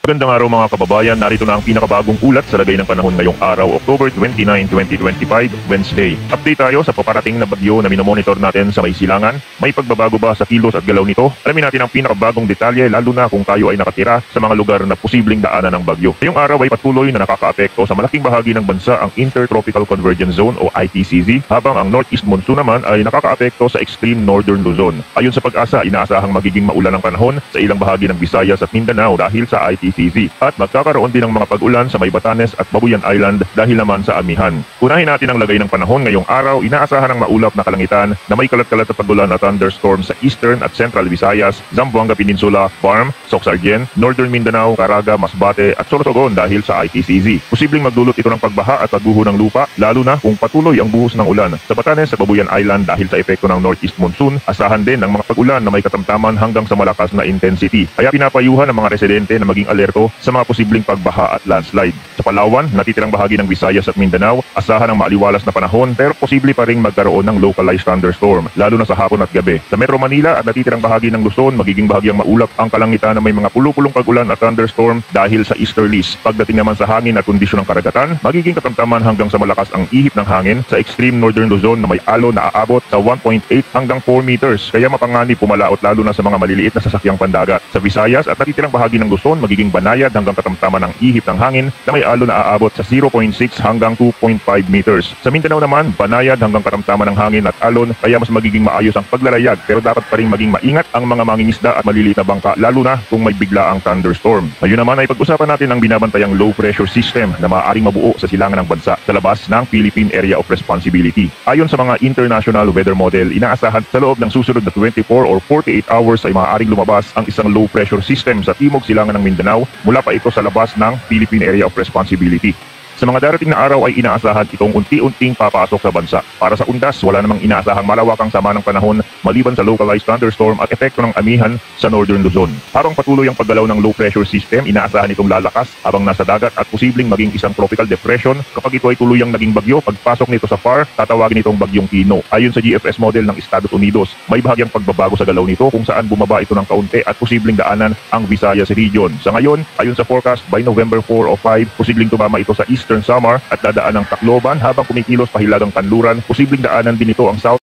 Magandang araw mga kababayan, narito na ang pinakabagong ulat sa lagay ng panahon ngayong araw, October 29, 2025, Wednesday. Update tayo sa paparating na bagyo na minomonitor natin sa may silangan. May pagbabago ba sa kilos at galaw nito? Alamin natin ang pinakabagong detalye lalo na kung tayo ay nakatira sa mga lugar na posibleng daanan ng bagyo. Ngayong araw ay patuloy na nakakaapekto sa malaking bahagi ng bansa ang Intertropical Convergence Zone o ITCZ, habang ang Northeast Monsoon naman ay nakakaapekto sa Extreme Northern Luzon. Ayon sa Pag-asa, inaasahang magiging maulan ang panahon sa ilang bahagi ng Visayas at Mindanao dahil sa ITCZ. At magkakaroon din ng mga pag-ulan sa may Batanes at Babuyan Island dahil naman sa amihan. Unahin natin ang lagay ng panahon ngayong araw. Inaasahan ng maulap na kalangitan na may kalat-kalat na pag-ulan at thunderstorm sa Eastern at Central Visayas, Zamboanga Peninsula, Guam, Soxargen, Northern Mindanao, Caraga, Masbate at Sorsogon dahil sa ITCZ. Posibleng magdulot ito ng pagbaha at pagguho ng lupa lalo na kung patuloy ang buhos ng ulan sa Batanes at Babuyan Island dahil sa epekto ng Northeast Monsoon. Asahan din ng mga pag-ulan na may katamtaman hanggang sa malakas na intensity. Kaya pinapayuhan ng mga residente na maging alerto sa mga posibleng pagbaha at landslide. Sa Palawan, natitirang bahagi ng Visayas at Mindanao, asahan ng maaliwalas na panahon pero posible pa ring magkaroon ng localized thunderstorm, lalo na sa hapon at gabi. Sa Metro Manila at natitirang bahagi ng Luzon, magiging bahagyang maulap ang kalangitan na may mga pulupulong pag-ulan at thunderstorm dahil sa easterlies. Pagdating naman sa hangin at kondisyon ng karagatan, magiging katamtaman hanggang sa malakas ang ihip ng hangin sa extreme northern Luzon na may alon na aabot sa 1.8 hanggang 4 meters. Kaya mapanganib pumalaot lalo na sa mga maliliit na sasakyang pandagat. Sa Visayas at natitirang bahagi ng Luzon, magiging banayad hanggang katamtaman ng ihip ng hangin na may alon na aabot sa 0.6 hanggang 2.5 meters. Sa Mindanao naman, banayad hanggang katamtaman ng hangin at alon, kaya mas magiging maayos ang paglalayag, pero dapat pa rin maging maingat ang mga mangingisda at maliliit na bangka lalo na kung may biglaang thunderstorm. Ngayon naman ay pag-usapan natin ang binabantayang low pressure system na maaaring mabuo sa silangan ng bansa sa labas ng Philippine Area of Responsibility. Ayon sa mga international weather model, inaasahan sa loob ng susunod na 24 or 48 hours ay maaaring lumabas ang isang low pressure system sa timog silangan ng Mindanao mula pa ito sa labas ng Philippine Area of Responsibility. Sa mga darating na araw ay inaasahan itong unti-unting papasok sa bansa. Para sa undas, wala namang inaasahang malawakang sama ng panahon maliban sa localized thunderstorm at epekto ng amihan sa Northern Luzon. Habang patuloy ang paggalaw ng low pressure system, inaasahan itong lalakas habang nasa dagat at posibleng maging isang tropical depression. Kapag ito ay tuluyang naging bagyo, pagpasok nito sa FAR, tatawagin itong bagyong Kino. Ayon sa GFS model ng Estados Unidos, may bahagyang pagbabago sa galaw nito kung saan bumaba ito ng kaunti at posibleng daanan ang Visayas region. Sa ngayon, ayon sa forecast, by November 4 o 5, posibleng tumama ito sa Eastern Samar at dadaan ng Tacloban habang kumikilos pahilagang kanluran. Posibleng daanan din ito ang South